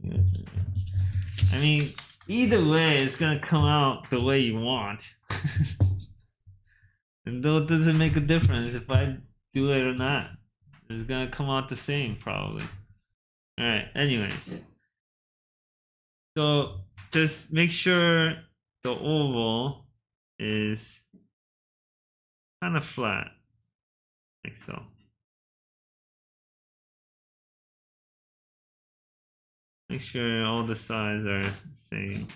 I mean, either way, it's gonna come out the way you want. And though it doesn't make a difference if I do it or not, it's gonna come out the same probably. All right. Anyways, so just make sure the oval is kind of flat, like so. Make sure all the sides are the same.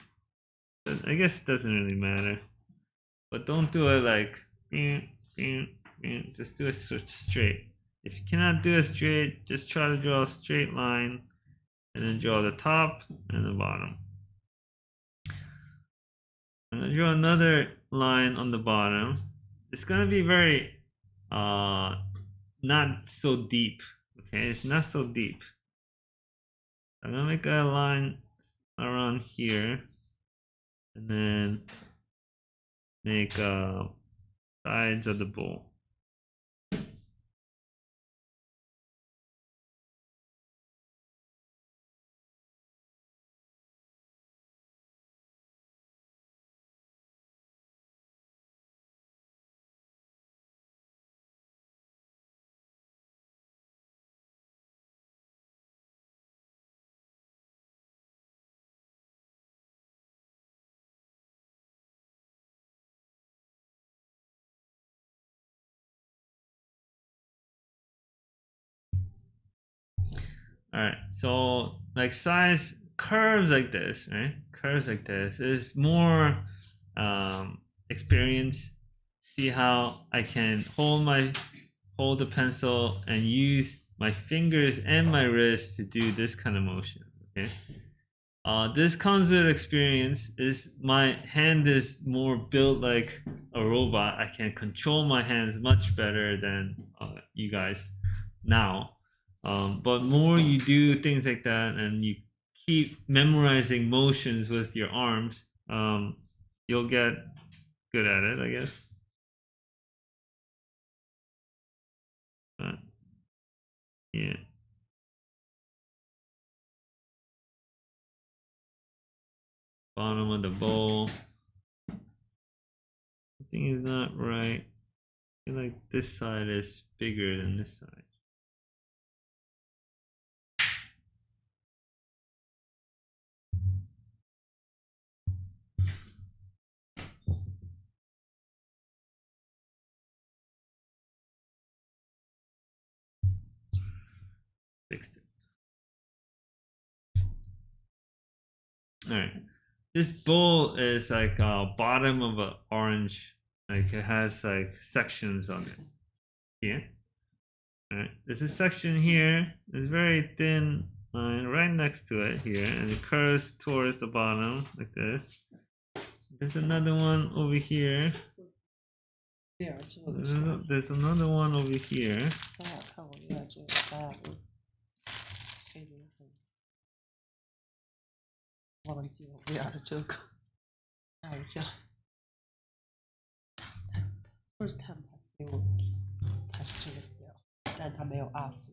I guess it doesn't really matter, but don't do it like just do it straight. If you cannot do it straight, just try to draw a straight line and then draw the top and the bottom. I'm gonna draw another line on the bottom. It's gonna be very not so deep. Okay, it's not so deep. I'm gonna make a line around here and then make sides of the bowl. All right, so like size curves like this, right? Curves like this is more experience. See how I can hold the pencil and use my fingers and my wrist to do this kind of motion. Okay. This comes with experience. Is my hand is more built like a robot. I can control my hands much better than you guys now. But more you do things like that and you keep memorizing motions with your arms, you'll get good at it, I guess. Yeah. Bottom of the bowl. Something is not right. I feel like this side is bigger than this side. Fixed it. All right. This bowl is like bottom of an orange. Like it has like sections on it. Here. All right. There's a section here. It's very thin line right next to it here, and it curves towards the bottom like this. There's another one over here. There's another one over here. First time 他是这个 style， 但他没有阿苏，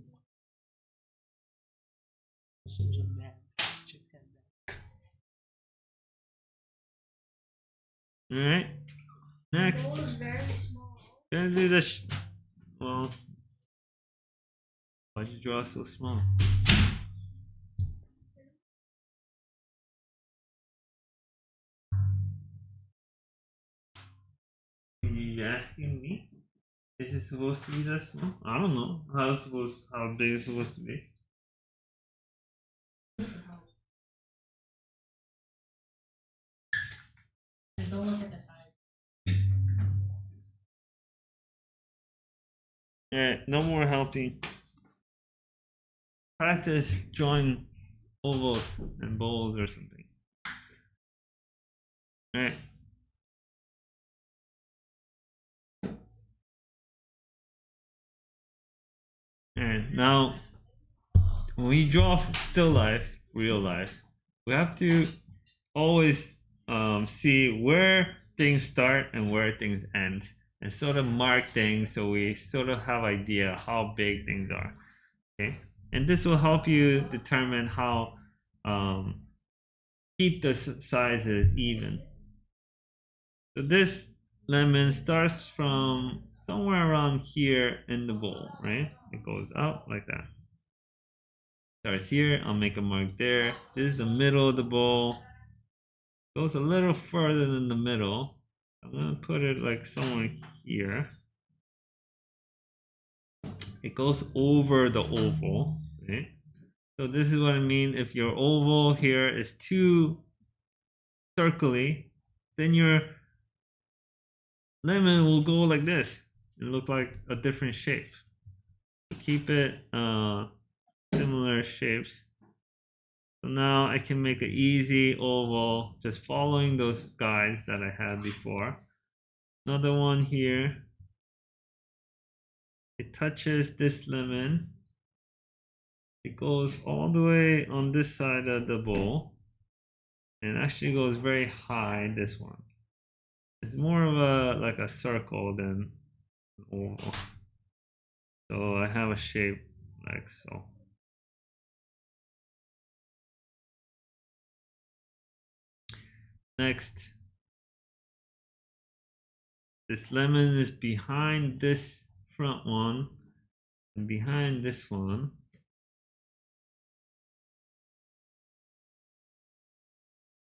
是不是 Mac？ 这片 Mac。 All right. Next. The bowl is very small. Gonna do this. Well, why'd you draw so small? Are you asking me? Is it supposed to be that small? I don't know. How big it's supposed to be? And don't look at the size. Alright, no more helping. Practice drawing ovals and bowls or something. Alright. Alright, now when we draw still life, real life, we have to always see where things start and where things end, and sort of mark things so we sort of have idea how big things are. Okay, and this will help you determine how keep the sizes even. So this lemon starts from somewhere around here in the bowl, right? It goes up like that. Starts here, I'll make a mark there. This is the middle of the bowl. Goes a little further than the middle. I'm gonna put it like somewhere here. It goes over the oval, right? So this is what I mean. If your oval here is too circly, then your lemon will go like this and look like a different shape. So keep it similar shapes. So now I can make an easy oval just following those guides that I had before. Another one here. It touches this lemon. It goes all the way on this side of the bowl. And actually goes very high, this one. It's more of a like a circle than an oval. So I have a shape like so. Next, this lemon is behind this front one and behind this one.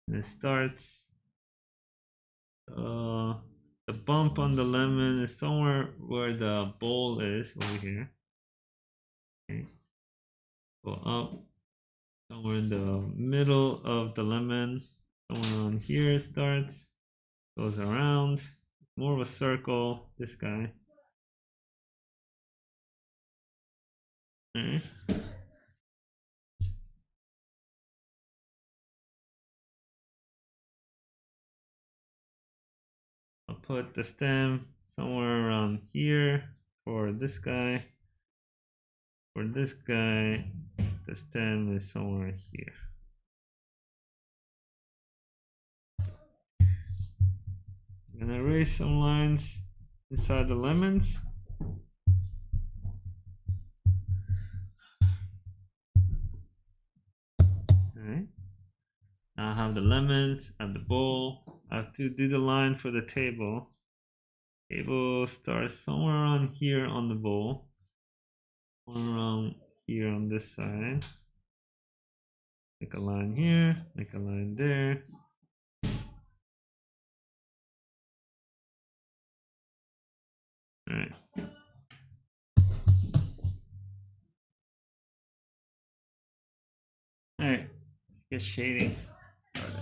And it starts, the bump on the lemon is somewhere where the bowl is over here. Okay. Go up, somewhere in the middle of the lemon, somewhere on here it starts, goes around, more of a circle, this guy. Okay. I'll put the stem somewhere around here for this guy. For this guy, the stem is somewhere here. I'm gonna erase some lines inside the lemons. Alright. Now I have the lemons, I have the bowl. I have to do the line for the table. Table starts somewhere around here on the bowl. Somewhere around here on this side. Make a line here, make a line there. Alright. Alright, let's get shading started.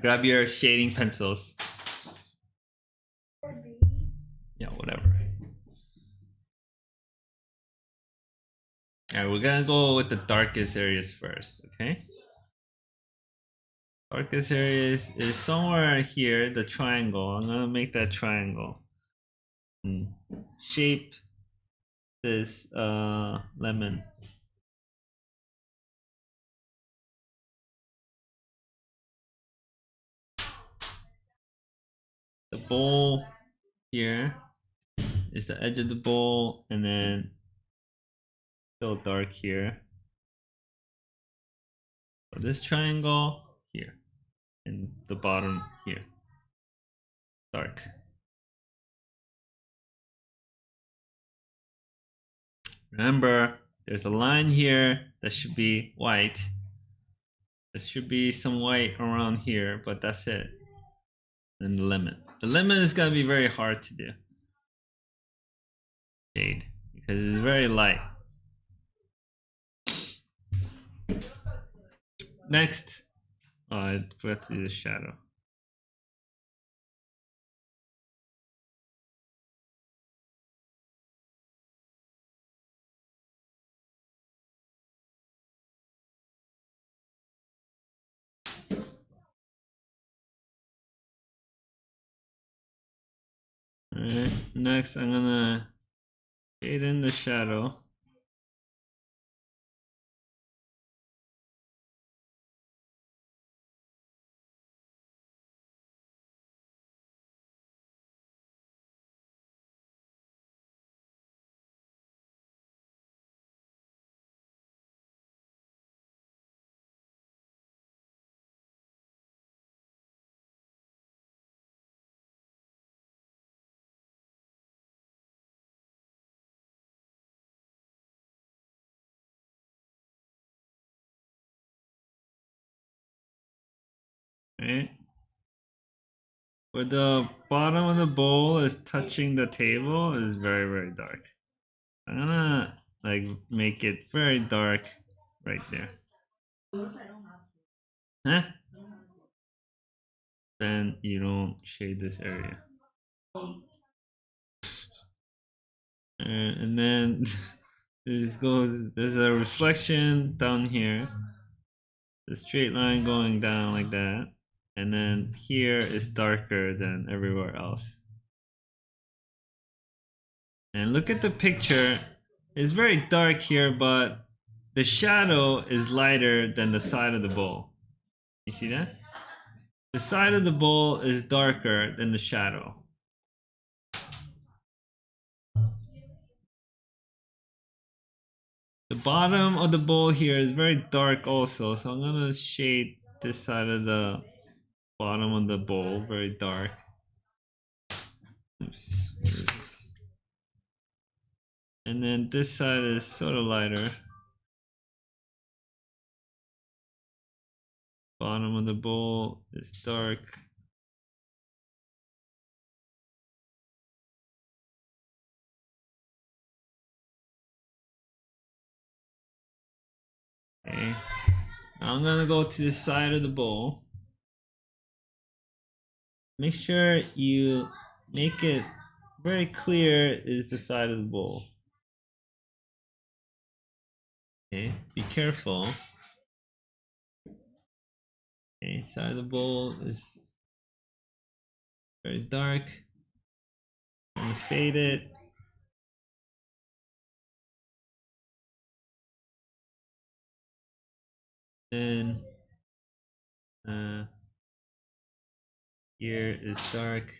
Grab your shading pencils. Yeah, whatever. Alright, we're gonna go with the darkest areas first, okay? Darkest areas is somewhere here, the triangle. I'm gonna make that triangle. And shape this lemon. The bowl here is the edge of the bowl, and then still dark here. So this triangle here, and the bottom here, dark. Remember, there's a line here that should be white. There should be some white around here, but that's it. And the lemon. The lemon is gonna be very hard to do. Shade, because it's very light. Next, I forgot to do the shadow. Alright, next I'm gonna shade in the shadow. right? Where the bottom of the bowl is touching the table is very, very dark. I'm gonna like make it very dark right there. Huh? Then you don't shade this area. And then there's a reflection down here. The straight line going down like that. And then here is darker than everywhere else. And look at the picture. It's very dark here, but the shadow is lighter than the side of the bowl. You see that? The side of the bowl is darker than the shadow. The bottom of the bowl here is very dark also, so I'm gonna shade this side of the bottom of the bowl very dark. Oops. And then this side is sort of lighter. Bottom of the bowl is dark. Okay. Now I'm gonna go to the side of the bowl. Make sure you make it very clear is the side of the bowl. Okay, be careful. Okay, side of the bowl is very dark. I'm gonna fade it. Then here is dark.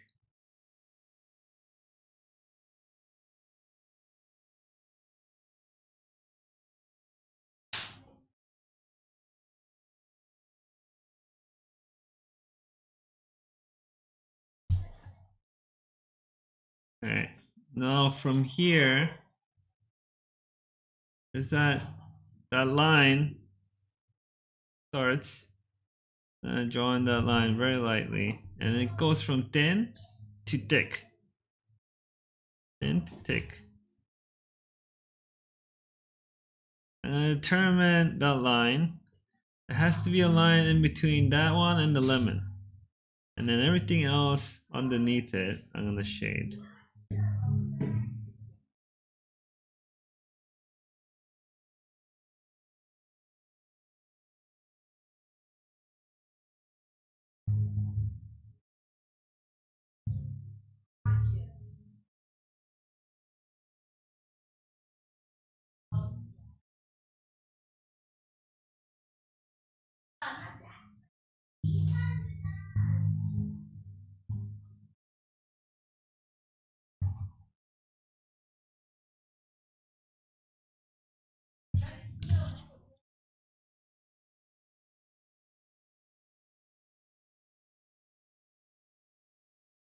All right. Now from here, is that line starts drawing that line very lightly, and it goes from thin to thick. Thin to thick. I'm gonna determine that line. It has to be a line in between that one and the lemon. And then everything else underneath it, I'm gonna shade.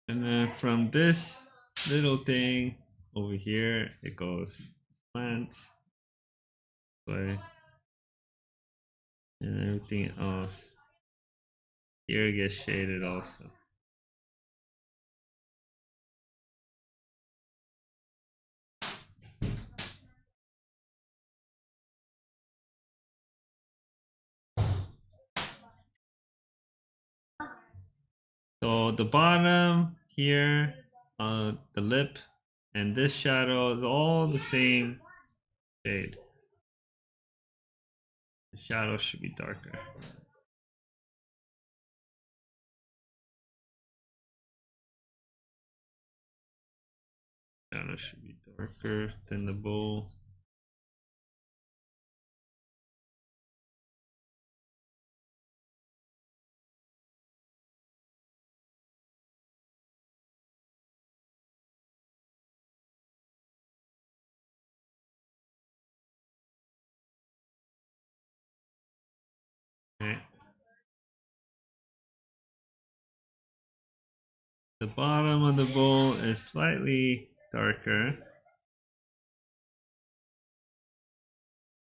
And then from this little thing over here, it goes slants, play, and everything else here gets shaded also. So the bottom here, the lip, and this shadow is all the same shade. The shadow should be darker. Shadow should be darker than the bowl. Okay. The bottom of the bowl is slightly darker.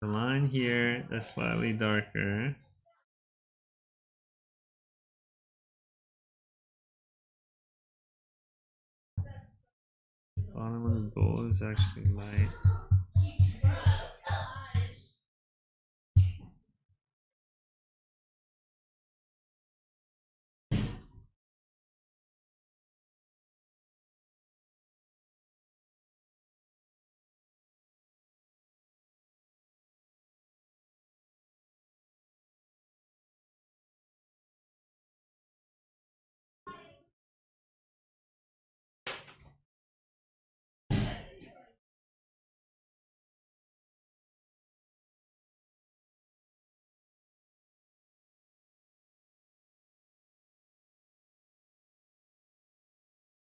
The line here is slightly darker. bottom of the bowl is actually light.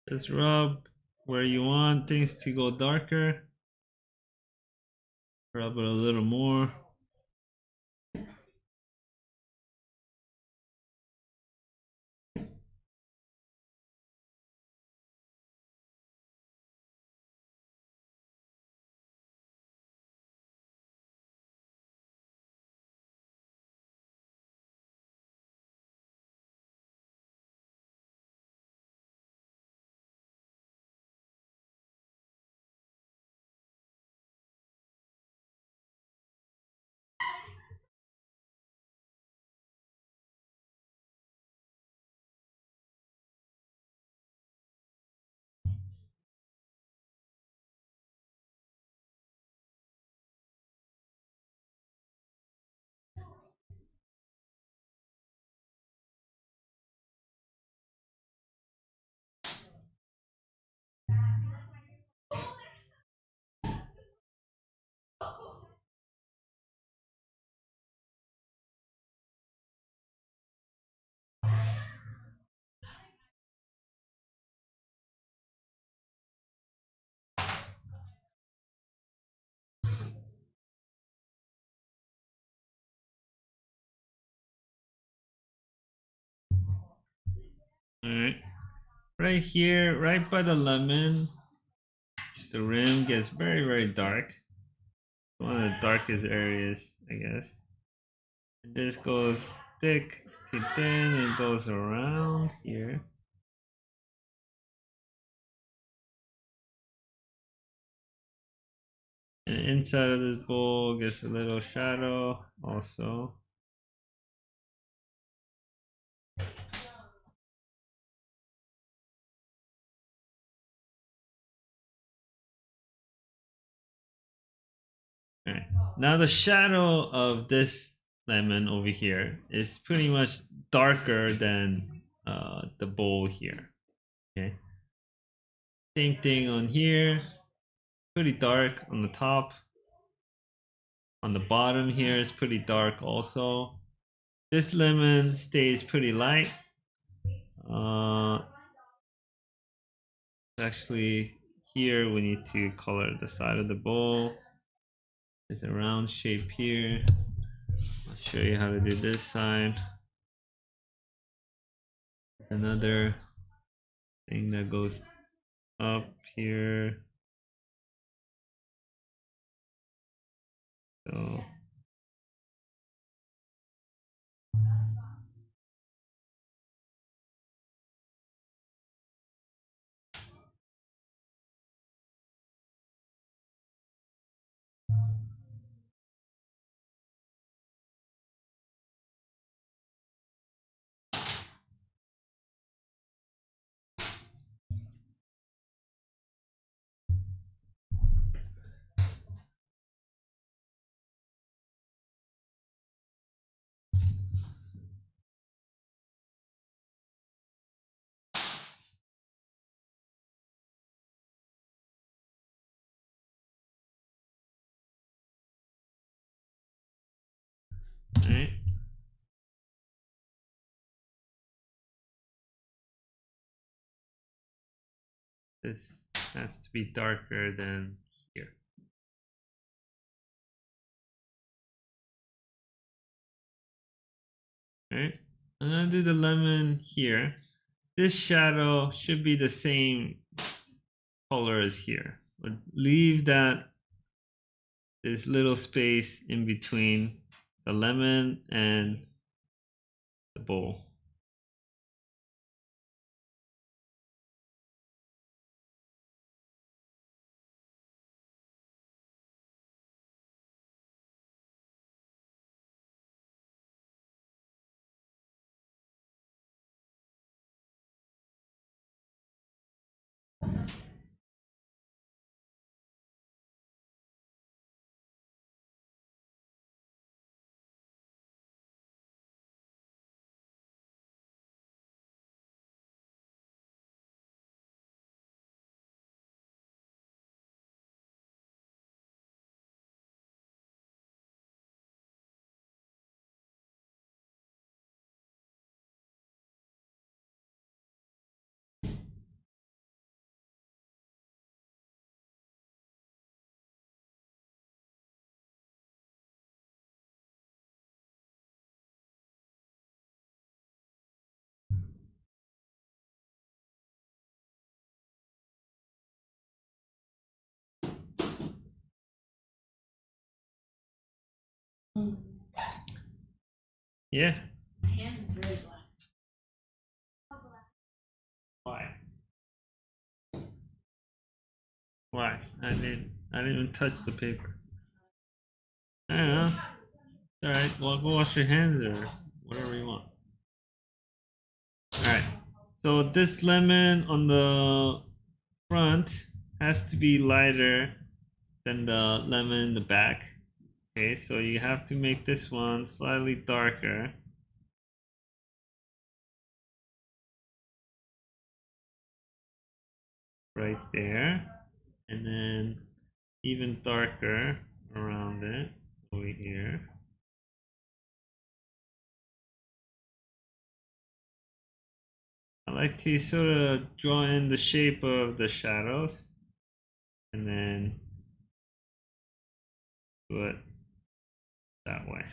Just rub where you want things to go darker. Rub it a little more. Alright. Right here, right by the lemon, the rim gets very, very dark. One of the darkest areas, I guess. And this goes thick to thin and goes around here. And inside of this bowl gets a little shadow also. Alright. Now the shadow of this lemon over here is pretty much darker than the bowl here. Okay. Same thing on here. Pretty dark on the top. On the bottom here is pretty dark also. This lemon stays pretty light. Actually, here we need to color the side of the bowl. There's a round shape here. I'll show you how to do this side. Another thing that goes up here. So alright. This has to be darker than here. Alright. I'm gonna do the lemon here. This shadow should be the same color as here. But leave that this little space in between the lemon and the bowl. is Yeah. my hand is very black. How black? Why? Why? I didn't even touch the paper. I don't know. Alright, well go wash your hands or whatever you want. Alright. So this lemon on the front has to be lighter than the lemon in the back. Okay, so you have to make this one slightly darker. Right there. And then even darker around it over here. I like to sort of draw in the shape of the shadows and then do it that way.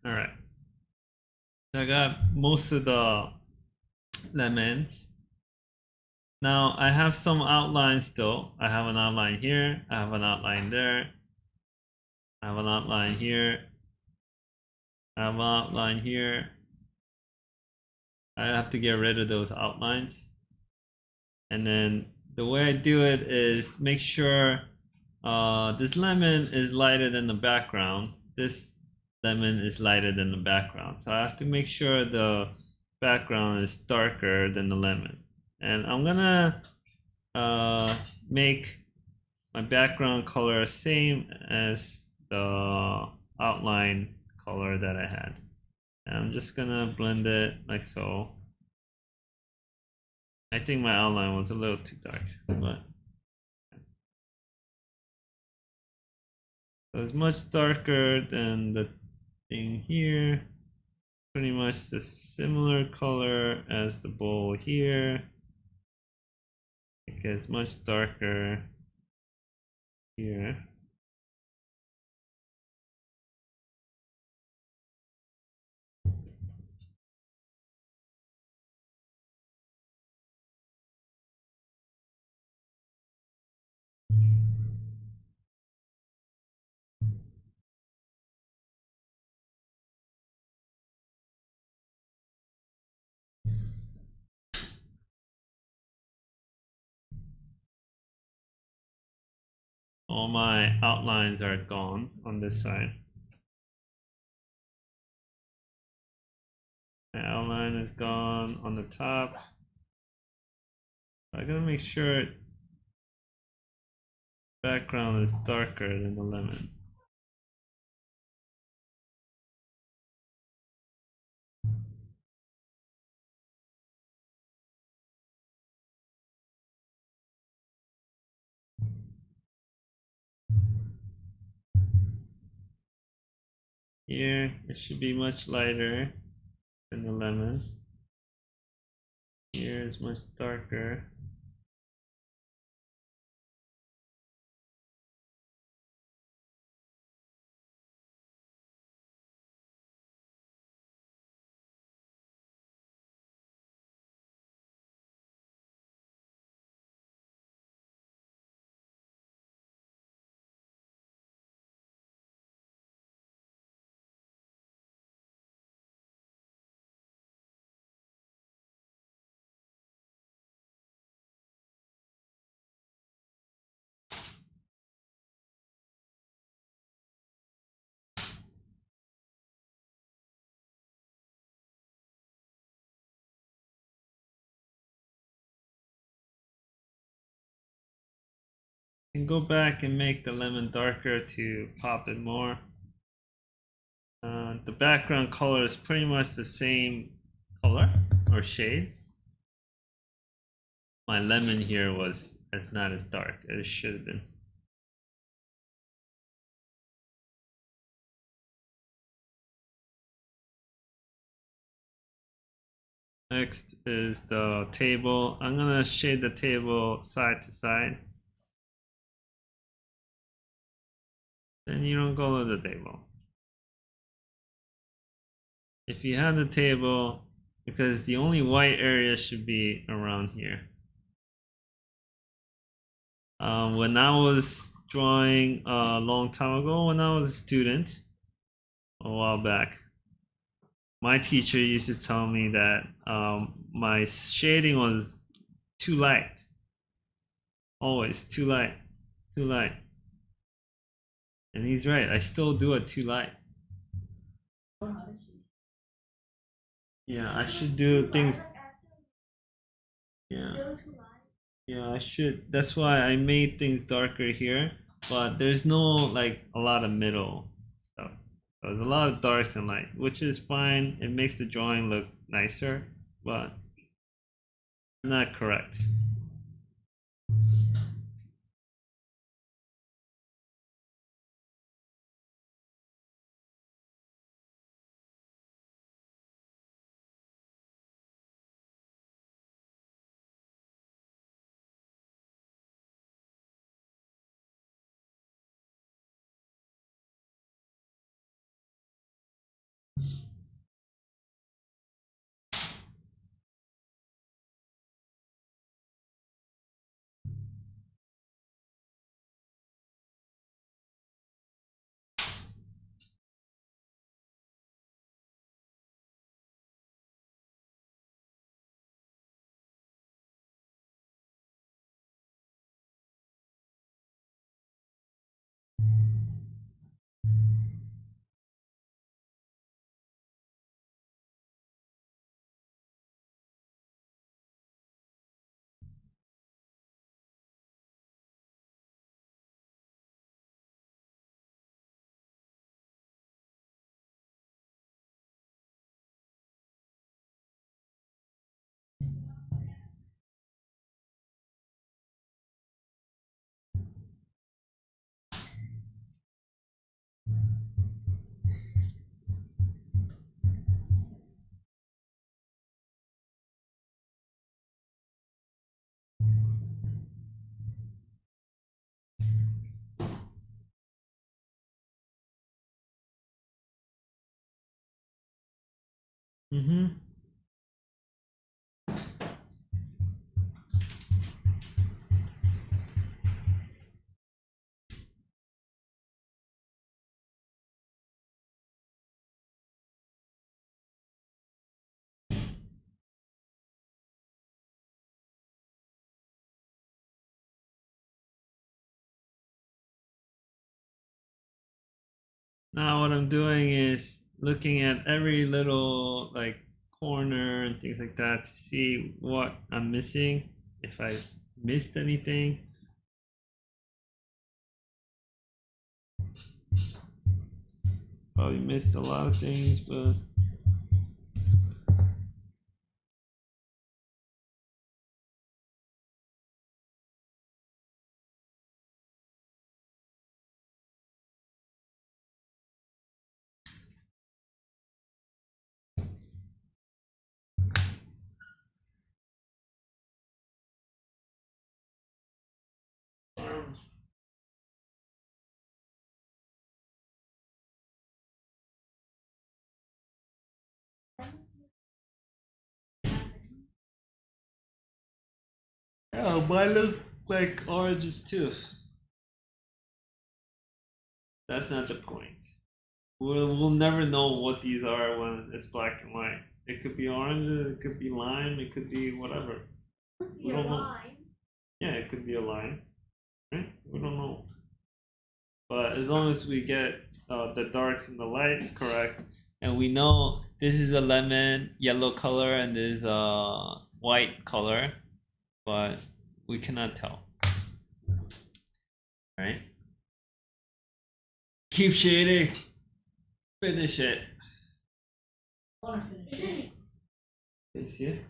All right. I got most of the lemons. Now I have some outlines still. I have an outline here. I have an outline there. I have an outline here. I have an outline here. I have to get rid of those outlines. And then the way I do it is make sure this lemon is lighter than the background. This lemon is lighter than the background. So I have to make sure the background is darker than the lemon. And I'm gonna make my background color same as the outline color that I had. And I'm just gonna blend it like so. I think my outline was a little too dark, but so it's much darker than the thing here. Pretty much the similar color as the bowl here. It gets much darker here. All my outlines are gone on this side. My outline is gone on the top. I gotta make sure background is darker than the lemon. Here, it should be much lighter than the lemon. Here is much darker. And go back and make the lemon darker to pop it more. The background color is pretty much the same color or shade. My lemon here was not as dark as it should have been. Next is the table. I'm gonna shade the table side to side. Then you don't go to the table. If you have the table, because the only white area should be around here. When I was drawing a long time ago, when I was a student, a while back, my teacher used to tell me that my shading was too light. Always too light, too light. And he's right. I still do it too light. Yeah, I should do things. Yeah. Yeah, I should. That's why I made things darker here, but there's no like a lot of middle stuff. So there's a lot of darks and light, which is fine. It makes the drawing look nicer, but not correct. Mm-hmm. Now what I'm doing is looking at every little like corner and things like that to see what I'm missing, if I missed anything. Probably missed a lot of things, but oh, mine look like oranges too. That's not the point. We'll never know what these are when it's black and white. It could be orange, it could be lime, it could be whatever. We Your don't know. line. Yeah, it could be a line, right? We don't know. But as long as we get the darks and the lights correct, and we know this is a lemon yellow color and this is a white color, but we cannot tell. Right? Keep shading. Finish it. Is it You see it?